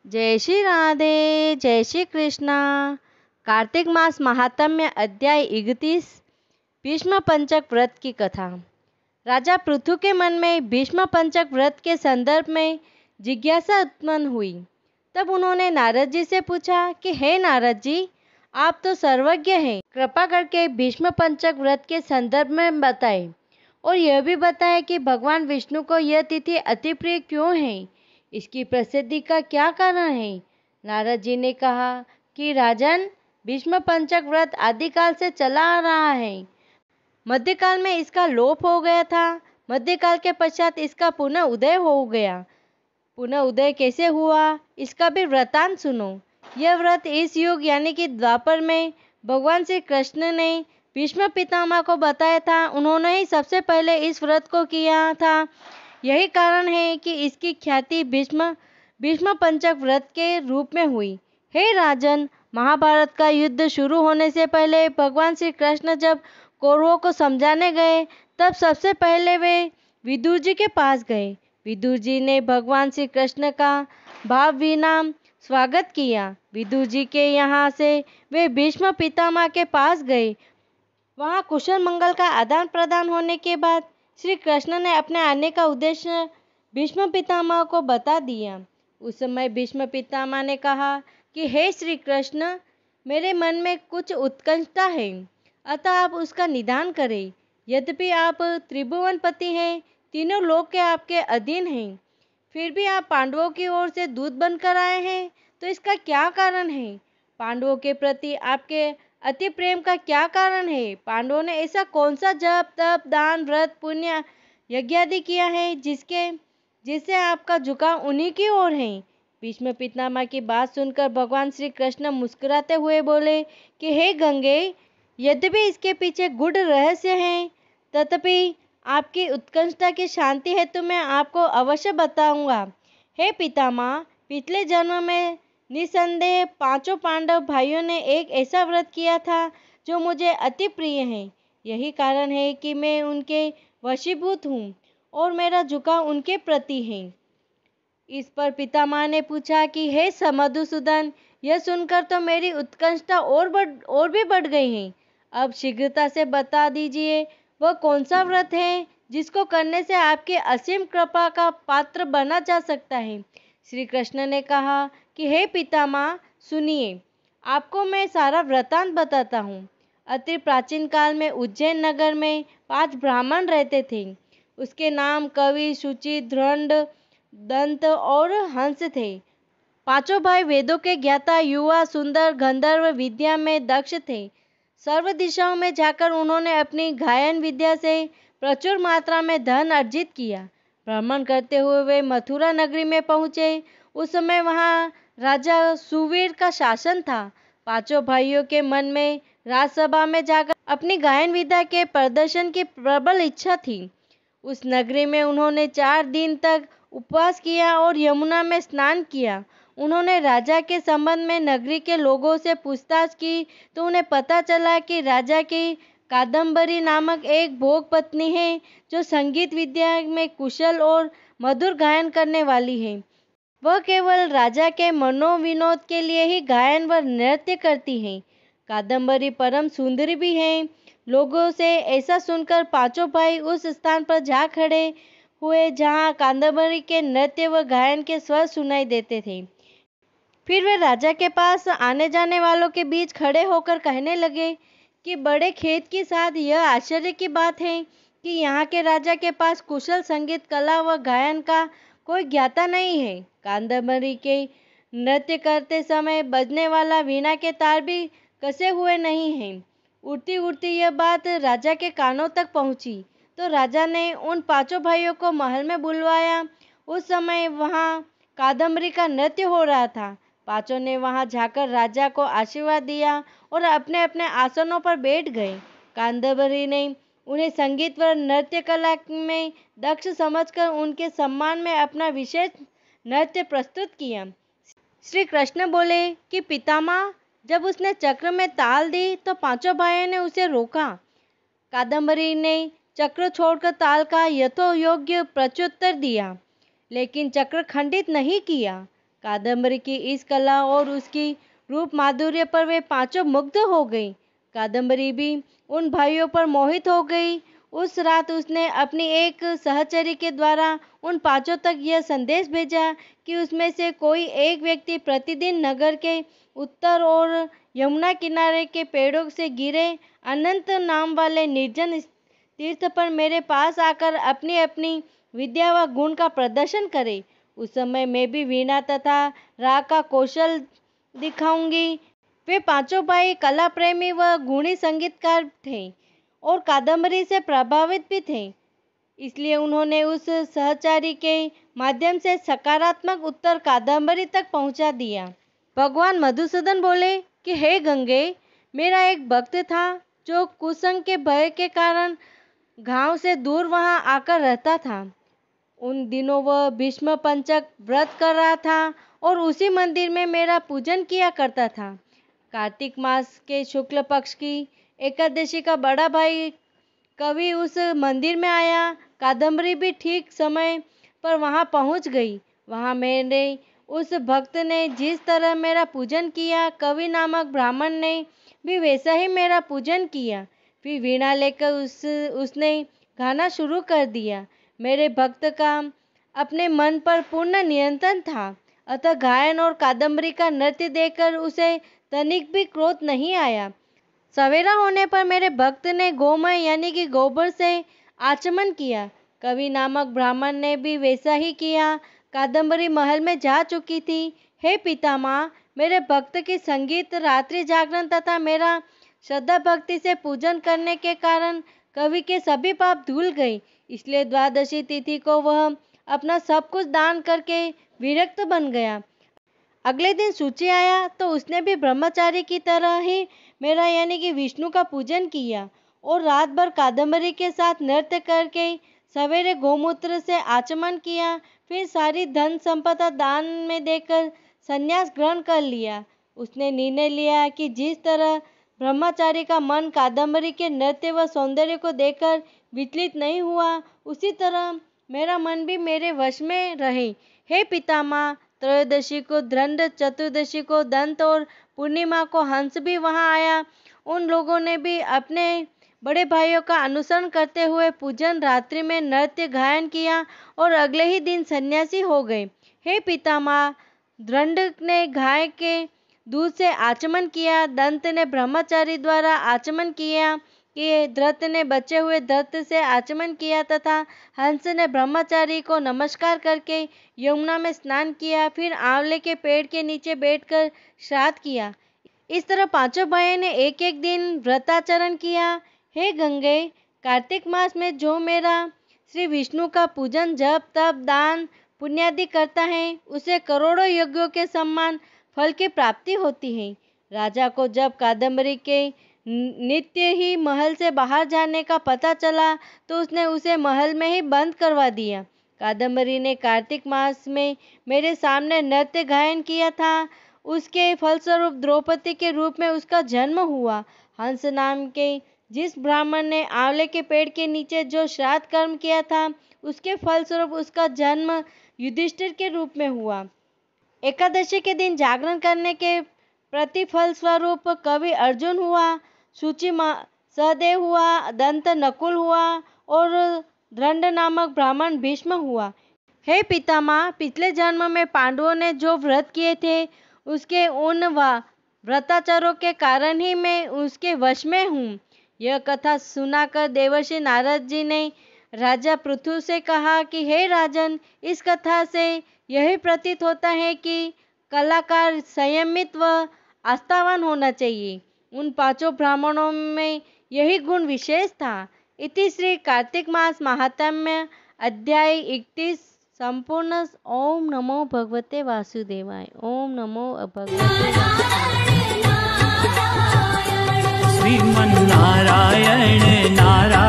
जय श्री राधे, जय श्री कृष्णा। कार्तिक मास महात्म्य अध्याय 31। भीष्म पंचक व्रत की कथा। राजा पृथु के मन में भीष्म पंचक व्रत के संदर्भ में जिज्ञासा उत्पन्न हुई। तब उन्होंने नारद जी से पूछा कि हे नारद जी, आप तो सर्वज्ञ हैं, कृपा करके भीष्म पंचक व्रत के संदर्भ में बताएं और यह भी बताएं कि भगवान विष्णु को यह तिथि अति प्रिय क्यों है, इसकी प्रसिद्धि का क्या कारण है। नारद जी ने कहा कि राजन, भीष्म पंचक व्रत आदिकाल से चला आ रहा है। मध्यकाल में इसका लोप हो गया था, मध्यकाल के पश्चात इसका पुनः उदय हो गया। पुनः उदय कैसे हुआ, इसका भी वृतांत सुनो। यह व्रत इस युग यानी कि द्वापर में भगवान श्री कृष्ण ने भीष्म पितामह को बताया था। उन्होंने ही सबसे पहले इस व्रत को किया था। यही कारण है कि इसकी ख्याति भीष्म पंचक व्रत के रूप में हुई। हे राजन, महाभारत का युद्ध शुरू होने से पहले भगवान श्री कृष्ण जब कौरवों को समझाने गए, तब सबसे पहले वे विदुर जी के पास गए। विदुर जी ने भगवान श्री कृष्ण का भाव विना स्वागत किया। विदुर जी के यहाँ से वे भीष्म पितामह के पास गए। वहाँ कुशल मंगल का आदान प्रदान होने के बाद श्री कृष्ण ने अपने आने का उद्देश्य भीष्म पितामह को बता दिया। उस समय भीष्म पितामह ने कहा कि हे श्री कृष्ण, मेरे मन में कुछ उत्कंठा है, अतः आप उसका निदान करें। यद्यपि आप त्रिभुवनपति हैं, तीनों लोक के आपके अधीन हैं, फिर भी आप पांडवों की ओर से दूत बनकर आए हैं, तो इसका क्या कारण है? पांडवों के प्रति आपके अति प्रेम का क्या कारण है? पांडवों ने ऐसा कौन सा जप तप दान व्रत पुण्य यज्ञ आदि किया है जिससे आपका झुकाव उन्हीं की ओर है? भीष्म पितामह की बात सुनकर भगवान श्री कृष्ण मुस्कुराते हुए बोले कि हे गंगे, यद्यपि इसके पीछे गूढ़ रहस्य है, तथापि आपकी उत्कंठता की शांति हेतु मैं आपको अवश्य बताऊंगा। हे पितामह, पिछले जन्म में निसंदेह पांचों पांडव भाइयों ने एक ऐसा व्रत किया था जो मुझे अति प्रिय है। यही कारण है कि मैं उनके वशीभूत हूँ और मेरा झुकाव उनके प्रति है। इस पर पितामह ने पूछा कि हे मधुसूदन, यह सुनकर तो मेरी उत्कंठता और भी बढ़ गई है। अब शीघ्रता से बता दीजिए, वह कौन सा व्रत है जिसको करने से आपकी असीम कृपा का पात्र बना जा सकता है। श्री कृष्ण ने कहा कि हे पितामह, सुनिए, आपको मैं सारा वृतांत बताता हूँ। अति प्राचीन काल में उज्जैन नगर में 5 ब्राह्मण रहते थे। उसके नाम कवि, शुचि, दृढ़, दंत और हंस थे। पांचों भाई वेदों के ज्ञाता, युवा, सुंदर, गंधर्व विद्या में दक्ष थे। सर्व दिशाओं में जाकर उन्होंने अपनी गायन विद्या से प्रचुर मात्रा में धन अर्जित किया। भ्रमण करते हुए वे मथुरा नगरी में पहुँचे। उस समय वहाँ राजा सुवीर का शासन था। पांचों भाइयों के मन में राजसभा में जाकर अपनी गायन विद्या के प्रदर्शन की प्रबल इच्छा थी। उस नगरी में उन्होंने 4 दिन तक उपवास किया और यमुना में स्नान किया। उन्होंने राजा के संबंध में नगरी के लोगों से पूछताछ की तो उन्हें पता चला कि राजा की कादम्बरी नामक एक भोग पत्नी है जो संगीत विद्या में कुशल और मधुर गायन करने वाली है। वह केवल राजा के मनोविनोद के लिए ही गायन व नृत्य करती है। कादम्बरी परम सुंदरी भी है। लोगों से ऐसा सुनकर पांचों भाई उस स्थान पर जा खड़े हुए जहाँ कादम्बरी के नृत्य व गायन के स्वर सुनाई देते थे। फिर वे राजा के पास आने जाने वालों के बीच खड़े होकर कहने लगे कि बड़े खेद के साथ यह आश्चर्य की बात है कि यहाँ के राजा के पास कुशल संगीत कला व गायन का कोई ज्ञाता नहीं है। कादम्बरी के नृत्य करते समय बजने वाला वीणा के तार भी कसे हुए नहीं हैं। उड़ती उड़ती यह बात राजा के कानों तक पहुँची तो राजा ने उन पांचों भाइयों को महल में बुलवाया। उस समय वहाँ कादम्बरी का नृत्य हो रहा था। पांचों ने वहां जाकर राजा को आशीर्वाद दिया और अपने अपने आसनों पर बैठ गए। कादम्बरी ने उन्हें संगीत व नृत्य कला में दक्ष समझकर उनके सम्मान में अपना विशेष नृत्य प्रस्तुत किया। श्री कृष्ण बोले कि पितामह, जब उसने चक्र में ताल दी तो पांचों भाइयों ने उसे रोका। कादम्बरी ने चक्र छोड़कर ताल का यथोयोग्य प्रत्युत्तर दिया, लेकिन चक्र खंडित नहीं किया। कादम्बरी की इस कला और उसकी रूप माधुर्य पर वे पांचों मुग्ध हो गई। कादम्बरी भी उन भाइयों पर मोहित हो गई। उस रात उसने अपनी एक सहचरी के द्वारा उन पांचों तक यह संदेश भेजा कि उसमें से कोई एक व्यक्ति प्रतिदिन नगर के उत्तर और यमुना किनारे के पेड़ों से गिरे अनंत नाम वाले निर्जन तीर्थ पर मेरे पास आकर अपनी अपनी विद्या व गुण का प्रदर्शन करे। उस समय मैं भी वीणा तथा राग का कौशल दिखाऊंगी। वे पांचों भाई कला प्रेमी व गुणी संगीतकार थे और कादम्बरी से प्रभावित भी थे, इसलिए उन्होंने उस सहचारी के माध्यम से सकारात्मक उत्तर कादम्बरी तक पहुंचा दिया। भगवान मधुसूदन बोले कि हे गंगे, मेरा एक भक्त था जो कुसंग के भय के कारण गांव से दूर वहां आकर रहता था। उन दिनों वह भीष्म पंचक व्रत कर रहा था और उसी मंदिर में मेरा पूजन किया करता था। कार्तिक मास के शुक्ल पक्ष की एकादशी का बड़ा भाई कवि उस मंदिर में आया। कादम्बरी भी ठीक समय पर वहां पहुंच गई। वहां मेरे उस भक्त ने जिस तरह मेरा पूजन किया, कवि नामक ब्राह्मण ने भी वैसा ही मेरा पूजन किया। फिर वीणा लेकर उसने गाना शुरू कर दिया। मेरे भक्त का अपने मन पर पूर्ण नियंत्रण था, अतः गायन और कादम्बरी का नृत्य देखकर उसे तनिक भी क्रोध नहीं आया। सवेरा होने पर मेरे भक्त ने गोमय यानी कि गोबर से आचमन किया। कवि नामक ब्राह्मण ने भी वैसा ही किया। कादम्बरी महल में जा चुकी थी। हे पितामह, मेरे भक्त की संगीत, रात्रि जागरण तथा मेरा श्रद्धा भक्ति से पूजन करने के कारण कवि के सभी पाप धुल गए, इसलिए द्वादशी तिथि को वह अपना सब कुछ दान करके विरक्त बन गया। अगले दिन सूची आया तो उसने भी ब्रह्मचारी की तरह ही मेरा यानी कि विष्णु का पूजन किया और रात भर कादम्बरी के साथ नृत्य करके सवेरे गोमूत्र से आचमन किया। फिर सारी धन संपदा दान में देकर संन्यास ग्रहण कर लिया। उसने निर्णय लिया कि जिस तरह ब्रह्मचारी का मन कादम्बरी के नृत्य व सौंदर्य को देखकर विचलित नहीं हुआ, उसी तरह मेरा मन भी मेरे वश में रहे। हे पितामह, त्रयोदशी को दंड, चतुर्दशी को दंत और पूर्णिमा को हंस भी वहां आया। उन लोगों ने भी अपने बड़े भाइयों का अनुसरण करते हुए पूजन, रात्रि में नृत्य गायन किया और अगले ही दिन सन्यासी हो गए। हे पितामह, दंड ने गाय के दूध से आचमन किया, दंत ने ब्रह्मचारी द्वारा आचमन किया कि धृत ने बचे हुए धृत से आचमन किया तथा हंस ने ब्रह्मचारी को नमस्कार करके यमुना में स्नान किया। फिर आंवले के पेड़ के नीचे बैठकर श्राद्ध किया। इस तरह पांचों भाइयों ने एक एक दिन व्रताचरण किया। हे गंगे, कार्तिक मास में जो मेरा श्री विष्णु का पूजन, जप, तप, दान, पुण्यादि करता है, उसे करोड़ों यज्ञों के समान फल की प्राप्ति होती है। राजा को जब कादम्बरी के नित्य ही महल से बाहर जाने का पता चला तो उसने उसे महल में ही बंद करवा दिया। कादम्बरी ने कार्तिक मास में मेरे सामने नृत्य गायन किया था। उसके फलस्वरूप द्रौपदी के रूप में उसका जन्म हुआ। हंस नाम के जिस ब्राह्मण ने आंवले के पेड़ के नीचे जो श्राद्ध कर्म किया था, उसके फलस्वरूप उसका जन्म युधिष्ठिर के रूप में हुआ। एकादशी के दिन जागरण करने के प्रतिफल स्वरूप कवि अर्जुन हुआ, सूची सहदेव हुआ, दंत नकुल हुआ और दंड नामक ब्राह्मण भीष्म हुआ। हे पितामह, पिछले जन्म में पांडवों ने जो व्रत किए थे, उसके उन व्रताचारों के कारण ही मैं उसके वश में हूँ। यह कथा सुनाकर देवर्षि नारद जी ने राजा पृथु से कहा कि हे राजन, इस कथा से यही प्रतीत होता है कि कलाकार संयमित व आस्थावान होना चाहिए। उन पांचों ब्राह्मणों में यही गुण विशेष था। इति श्री कार्तिक मास महात्म्य अध्याय 31 संपूर्ण। ओम नमो भगवते वासुदेवाय। ओम नमो भगवते श्रीमन्नारायण नारायण।